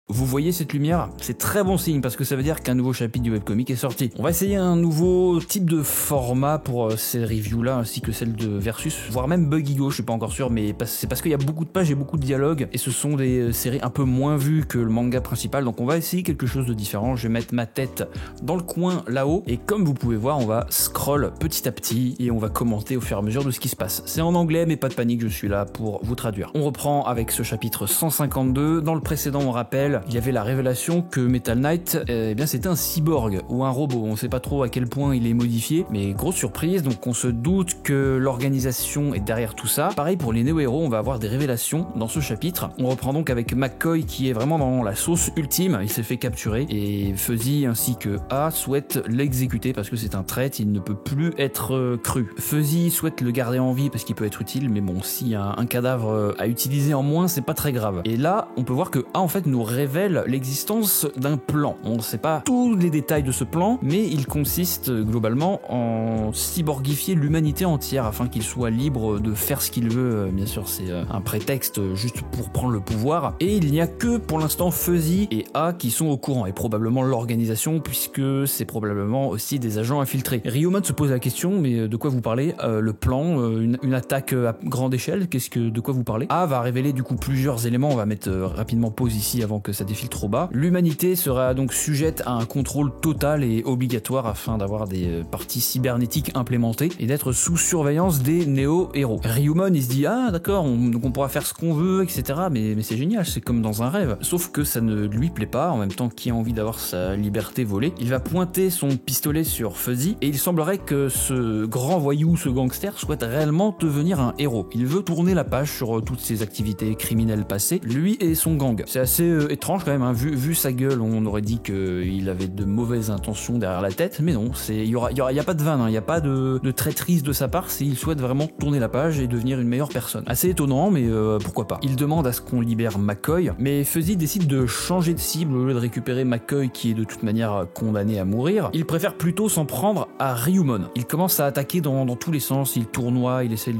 Vous voyez cette lumière? C'est très bon signe parce que ça veut dire qu'un nouveau chapitre du webcomic est sorti. On va essayer un nouveau type de format pour ces reviews-là ainsi que celle de Versus, voire même Buggy Go, je suis pas encore sûr, mais c'est parce qu'il y a beaucoup de pages et beaucoup de dialogues et ce sont des séries un peu moins vues que le manga principal, donc on va essayer quelque chose de différent. Je vais mettre ma tête dans le coin là-haut et comme vous pouvez voir, on va scroll petit à petit et on va commenter au fur et à mesure de ce qui se passe. C'est en anglais, mais pas de panique, je suis là pour vous traduire. On reprend avec ce chapitre 152. Dans le précédent, on rappelle, il y avait la révélation que Metal Knight, eh bien c'était un cyborg ou un robot. On sait pas trop à quel point il est modifié, mais grosse surprise, donc on se doute que l'organisation est derrière tout ça. Pareil pour les néo-héros, on va avoir des révélations dans ce chapitre. On reprend donc avec McCoy qui est vraiment dans la sauce ultime, il s'est fait capturer et Fuzzy ainsi que A souhaitent l'exécuter parce que c'est un traître, il ne peut plus être cru. Fuzzy souhaite le garder en vie parce qu'il peut être utile, mais bon, s'il y a un cadavre à utiliser en moins, c'est pas très grave. Et là, on peut voir que A en fait nous révèle l'existence d'un plan. On ne sait pas tous les détails de ce plan, mais il consiste globalement en cyborgifier l'humanité entière afin qu'il soit libre de faire ce qu'il veut. Bien sûr, c'est un prétexte juste pour prendre le pouvoir. Et il n'y a que pour l'instant Fuzzy et A qui sont au courant, et probablement l'organisation, puisque c'est probablement aussi des agents infiltrés. Ryuman se pose la question, mais de quoi vous parlez? Le plan, une attaque à grande échelle, de quoi vous parlez? A va révéler du coup plusieurs éléments, on va mettre rapidement pause ici avant que ça défile trop bas. L'humanité sera donc sujette à un contrôle total et obligatoire afin d'avoir des parties cybernétiques implémentées et d'être sous surveillance des néo-héros. Ryuman il se dit ah d'accord, donc on pourra faire ce qu'on veut, etc. Mais c'est génial, c'est comme dans un rêve. Sauf que ça ne lui plaît pas, en même temps qui a envie d'avoir sa liberté volée. Il va pointer son pistolet sur Fuzzy et il semblerait que ce grand voyou, ce gangster souhaite réellement devenir un héros. Il veut tourner la page sur toutes ses activités criminelles passées, lui et son gang. C'est assez étrange quand même, hein. Vu sa gueule, on aurait dit qu'il avait de mauvaises intentions derrière la tête, mais non, il y a pas de vanne, hein. Il y a pas de traîtrise de sa part, il souhaite vraiment tourner la page et devenir une meilleure personne. Assez étonnant, mais pourquoi pas. Il demande à ce qu'on libère McCoy, mais Fuzzy décide de changer de cible au lieu de récupérer McCoy qui est de toute manière condamné à mourir. Il préfère plutôt s'en prendre à Ryuman. Il commence à attaquer dans tous les sens, il tournoie, il essaie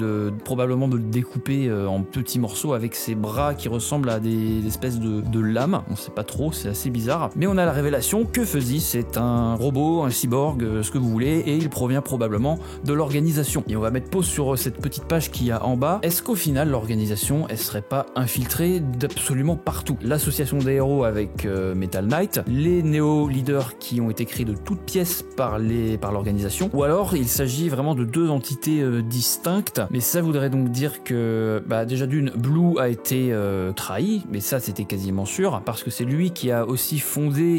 probablement de le découper en petits morceaux avec ses bras qui ressemblent à des espèces de lames. On sait pas trop, c'est assez bizarre. Mais on a la révélation que Fuzzy c'est un robot, un cyborg, ce que vous voulez, et il provient probablement de l'organisation. Et on va mettre pause sur cette petite page qu'il y a en bas. Est-ce qu'au final l'organisation, elle serait pas infiltrée d'absolument partout? L'association des héros avec Metal Knight, les néo-leaders qui ont été créés de toutes pièces par l'organisation, ou alors il s'agit vraiment de deux entités distinctes, mais ça voudrait donc dire que déjà d'une, Blue a été trahi, mais ça c'était quasiment sûr, parce que c'est lui qui a aussi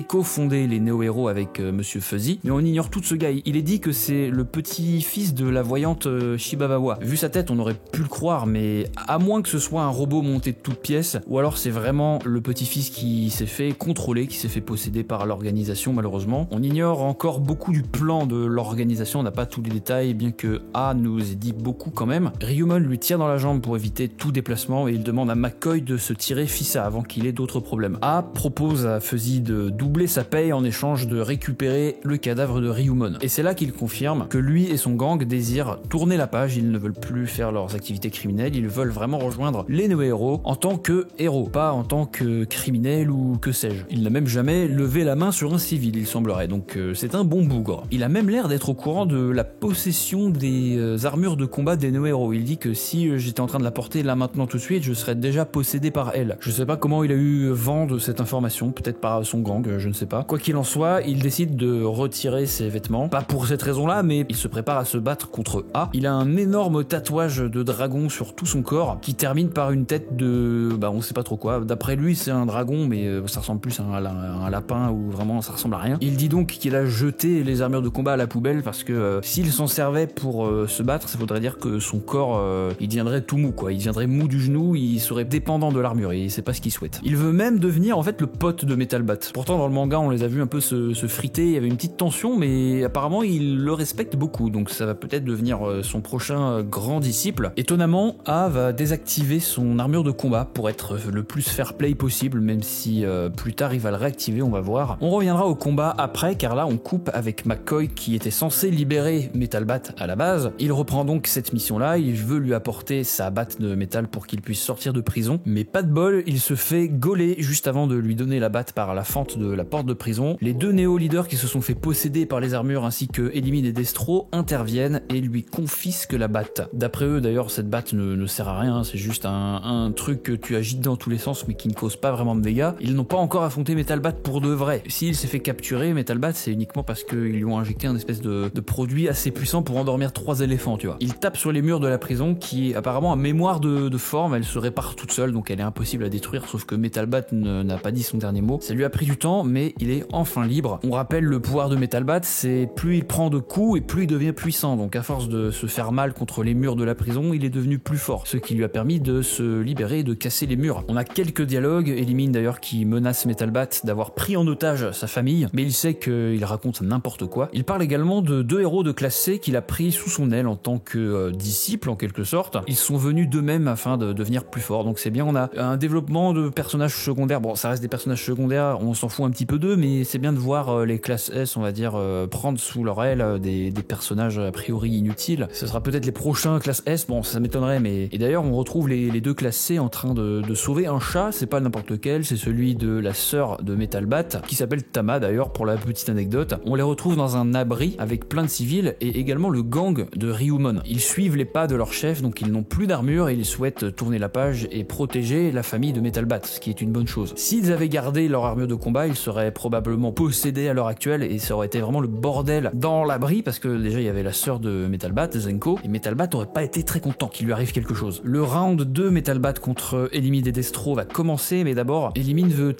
cofondé les néo-héros avec Monsieur Fuzzy, mais on ignore tout de ce gars. Il est dit que c'est le petit-fils de la voyante Shibabawa. Vu sa tête, on aurait pu le croire, mais à moins que ce soit un robot monté de toutes pièces, ou alors c'est vraiment le petit-fils qui s'est fait contrôler, qui s'est fait posséder par l'organisation malheureusement. On ignore encore beaucoup du plan de l'organisation, on n'a pas tous les détails, bien que A nous ait dit beaucoup quand même. Ryuman lui tire dans la jambe pour éviter tout déplacement et il demande à McCoy de se tirer Fissa avant qu'il ait d'autres problèmes. A propose à Fuzzy de doubler sa paye en échange de récupérer le cadavre de Ryuman. Et c'est là qu'il confirme que lui et son gang désirent tourner la page, ils ne veulent plus faire leurs activités criminelles, ils veulent vraiment rejoindre les néo-héros en tant que héros, pas en tant que criminel ou que sais-je. Il n'a même jamais levé la main sur un civil, il semblerait, donc c'est un bon bougre. Il a même l'air d'être au courant de la possession des armures de combat des néo-héros. Il dit que si j'étais en train de la porter là maintenant tout de suite, je serais déjà possédé par elle. Je sais pas comment il a eu vent de cette information, peut-être par son gang, je ne sais pas. Quoi qu'il en soit, il décide de retirer ses vêtements, pas pour cette raison-là, mais il se prépare à se battre contre A. Il a un énorme tatouage de dragon sur tout son corps, qui termine par une tête de... on sait pas trop quoi. D'après lui, c'est un dragon, mais ça ressemble plus à un lapin, ou vraiment ça ressemble à rien. Il dit donc qu'il a jeté les armures de combat à la poubelle, parce que s'il s'en servait pour se battre, ça voudrait dire que son corps, il deviendrait tout mou, quoi. Il deviendrait mou du genou, il serait dépendant de l'armure, et c'est pas ce qu'il souhaite. Il veut même devenir, en fait, le pote de Metal Bat. Pourtant, dans le manga, on les a vus un peu se friter, il y avait une petite tension, mais apparemment, il le respecte beaucoup, donc ça va peut-être devenir son prochain grand disciple. Étonnamment, A va désactiver son armure de combat pour être le plus fair-play possible, même si plus tard, il va le réactiver, on va voir. On reviendra au combat après, car là, on coupe avec McCoy, qui était censé libérer Metal Bat à la base. Il reprend donc cette mission-là, il veut lui apporter sa batte de métal pour qu'il puisse sortir de prison, mais pas de bol, il se fait gauler juste juste avant de lui donner la batte par la fente de la porte de prison. Les deux néo-leaders qui se sont fait posséder par les armures ainsi que Elimine et Destro interviennent et lui confisquent la batte. D'après eux d'ailleurs, cette batte ne sert à rien, c'est juste un truc que tu agites dans tous les sens mais qui ne cause pas vraiment de dégâts. Ils n'ont pas encore affronté Metal Bat pour de vrai. S'il s'est fait capturer, Metal Bat, c'est uniquement parce qu'ils lui ont injecté un espèce de produit assez puissant pour endormir 3 éléphants, tu vois. Il tape sur les murs de la prison qui apparemment a mémoire de forme, elle se répare toute seule donc elle est impossible à détruire, sauf que Metal Bat n'a pas dit son dernier mot. Ça lui a pris du temps mais il est enfin libre. On rappelle le pouvoir de Metal Bat, c'est plus il prend de coups et plus il devient puissant, donc à force de se faire mal contre les murs de la prison, il est devenu plus fort, ce qui lui a permis de se libérer et de casser les murs. On a quelques dialogues, Elimine d'ailleurs qui menace Metal Bat d'avoir pris en otage sa famille, mais il sait qu'il raconte n'importe quoi. Il parle également de 2 héros de classe C qu'il a pris sous son aile en tant que disciples en quelque sorte. Ils sont venus d'eux-mêmes afin de devenir plus forts, donc c'est bien, on a un développement de personnages secondaires. Bon, ça reste des personnages secondaires, on s'en fout un petit peu d'eux, mais c'est bien de voir les classes S, on va dire, prendre sous leur aile des personnages a priori inutiles. Ce sera peut-être les prochains classes S, bon ça m'étonnerait, mais... Et d'ailleurs on retrouve les 2 classes C en train de sauver un chat, c'est pas n'importe lequel, c'est celui de la sœur de Metal Bat, qui s'appelle Tama d'ailleurs pour la petite anecdote. On les retrouve dans un abri avec plein de civils et également le gang de Ryumon. Ils suivent les pas de leur chef, donc ils n'ont plus d'armure et ils souhaitent tourner la page et protéger la famille de Metal Bat, ce qui est une bonne chose. S'ils avaient gardé leur armure de combat, ils seraient probablement possédés à l'heure actuelle et ça aurait été vraiment le bordel dans l'abri parce que déjà il y avait la sœur de Metal Bat, Zenko, et Metal Bat aurait pas été très content qu'il lui arrive quelque chose. Le round 2 Metal Bat contre Elimine et Destro va commencer, mais d'abord Elimine veut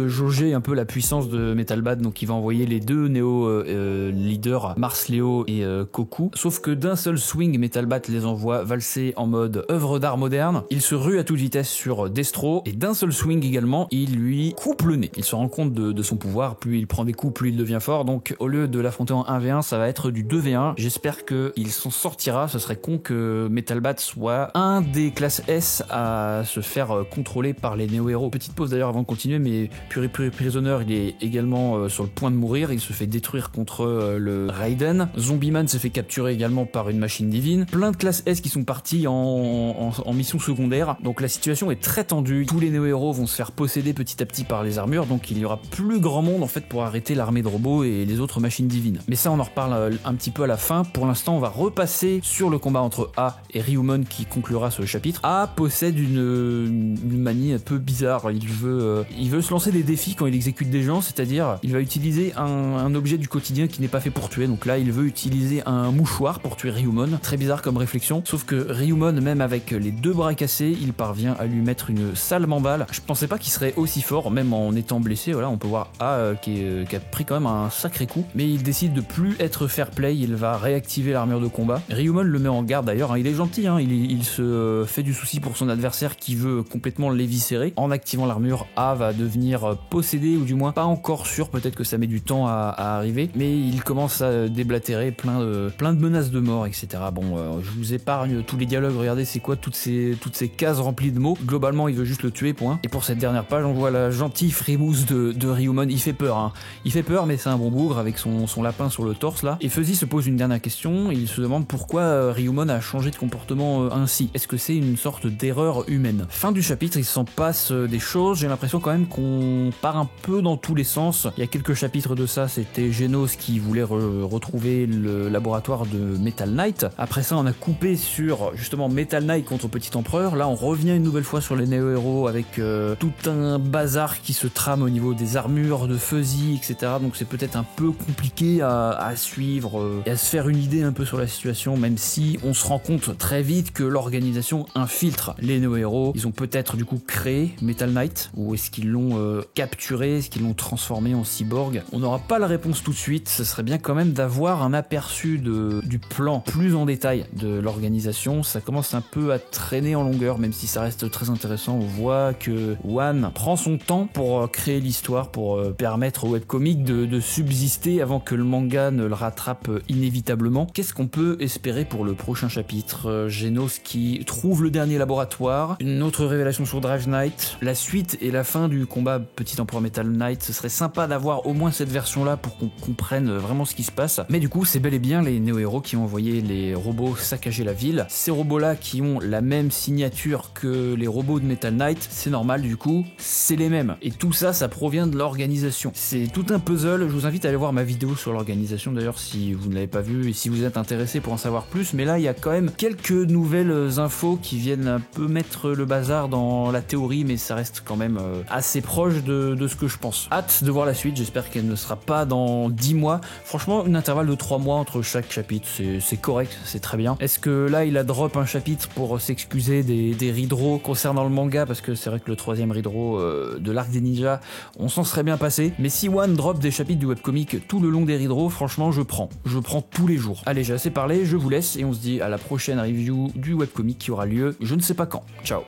jauger un peu la puissance de Metal Bat, donc il va envoyer les 2 néo-leaders, Mars Léo et Koku, sauf que d'un seul swing Metal Bat les envoie valser en mode œuvre d'art moderne. Il se rue à toute vitesse sur Destro et d'un seul swing également il lui coupe le nez. Il se rend compte de son pouvoir, plus il prend des coups plus il devient fort, donc au lieu de l'affronter en 1v1 ça va être du 2v1. J'espère qu'il s'en sortira, ce serait con que Metal Bat soit un des classes S à se faire contrôler par les néo-héros. Petite pause d'ailleurs avant de continuer, mais Puri Prisoner il est également sur le point de mourir, il se fait détruire contre le Raiden. Zombieman se fait capturer également par une machine divine. Plein de classes S qui sont partis en mission secondaire, donc la situation est très tendue. Tous les néo-héros vont se faire posséder petit à petit par les armures, donc il y aura plus grand monde en fait pour arrêter l'armée de robots et les autres machines divines. Mais ça on en reparle un petit peu à la fin. Pour l'instant on va repasser sur le combat entre A et Ryumon qui conclura ce chapitre. A possède une manie un peu bizarre, il veut se lancer des défis quand il exécute des gens, c'est-à-dire il va utiliser un objet du quotidien qui n'est pas fait pour tuer, donc là il veut utiliser un mouchoir pour tuer Ryumon. Très bizarre comme réflexion, sauf que Ryumon, même avec les 2 bras cassés, il parvient à lui mettre une sale mandale. Je pensais pas qu'il serait aussi fort, même en étant blessé. Voilà, on peut voir A qui a pris quand même un sacré coup, mais il décide de plus être fair play, il va réactiver l'armure de combat. Ryumon le met en garde d'ailleurs, il est gentil, il se fait du souci pour son adversaire qui veut complètement l'éviscérer. En activant l'armure, A va devenir possédé, ou du moins pas encore sûr, peut-être que ça met du temps à arriver, mais il commence à déblatérer plein de menaces de mort, etc. Bon, je vous épargne tous les dialogues, regardez c'est quoi toutes ces cases remplies de mots. Globalement il veut juste le tuer, point. Et pour cette dernière page on voit la gentille frimousse de Ryumon. Il fait peur, hein. Il fait peur, mais c'est un bon bougre avec son lapin sur le torse là. Et Fuzzy se pose une dernière question, il se demande pourquoi Ryumon a changé de comportement ainsi. Est-ce que c'est une sorte d'erreur humaine? Fin du chapitre, il s'en passe des choses, j'ai l'impression quand même qu'on part un peu dans tous les sens. Il y a quelques chapitres de ça, c'était Genos qui voulait retrouver le laboratoire de Metal Knight. Après ça on a coupé sur justement Metal Knight contre Petit Empereur. Là on revient une nouvelle fois sur les néo-héros avec tout un bazar qui se trame au niveau des armures de Fuzzy, etc. Donc c'est peut-être un peu compliqué à suivre et à se faire une idée un peu sur la situation, même si on se rend compte très vite que l'organisation infiltre les néo-héros. Ils ont peut-être du coup créé Metal Knight, ou est-ce qu'ils l'ont capturé, est-ce qu'ils l'ont transformé en cyborg? On n'aura pas la réponse tout de suite, ce serait bien quand même d'avoir un aperçu du plan plus en détail de l'organisation. Ça commence un peu à traîner en longueur, même si ça reste très intéressant. On voit que One prend son temps pour créer l'histoire, pour permettre au webcomic de subsister avant que le manga ne le rattrape inévitablement. Qu'est-ce qu'on peut espérer pour le prochain chapitre? Genos qui trouve le dernier laboratoire, une autre révélation sur Drive Knight, la suite et la fin du combat Petit Empereur Metal Knight. Ce serait sympa d'avoir au moins cette version là pour qu'on comprenne vraiment ce qui se passe. Mais du coup c'est bel et bien les néo-héros qui ont envoyé les robots saccager la ville. Ces robots là qui ont la même signature que les robots de Metal Knight, c'est normal du coup, c'est les mêmes. Et tout ça, ça provient de l'organisation. C'est tout un puzzle. Je vous invite à aller voir ma vidéo sur l'organisation d'ailleurs si vous ne l'avez pas vue et si vous êtes intéressé pour en savoir plus. Mais là, il y a quand même quelques nouvelles infos qui viennent un peu mettre le bazar dans la théorie, mais ça reste quand même assez proche de ce que je pense. Hâte de voir la suite. J'espère qu'elle ne sera pas dans 10 mois. Franchement, une intervalle de 3 mois entre chaque chapitre, c'est correct, c'est très bien. Est-ce que là, il a drop un chapitre pour s'excuser des redraws concernant le manga, parce que c'est vrai que le 3e redraw de l'arc des ninjas, on s'en serait bien passé. Mais si One drop des chapitres du webcomic tout le long des redraws, franchement, je prends tous les jours. Allez, j'ai assez parlé, je vous laisse et on se dit à la prochaine review du webcomic qui aura lieu je ne sais pas quand. Ciao.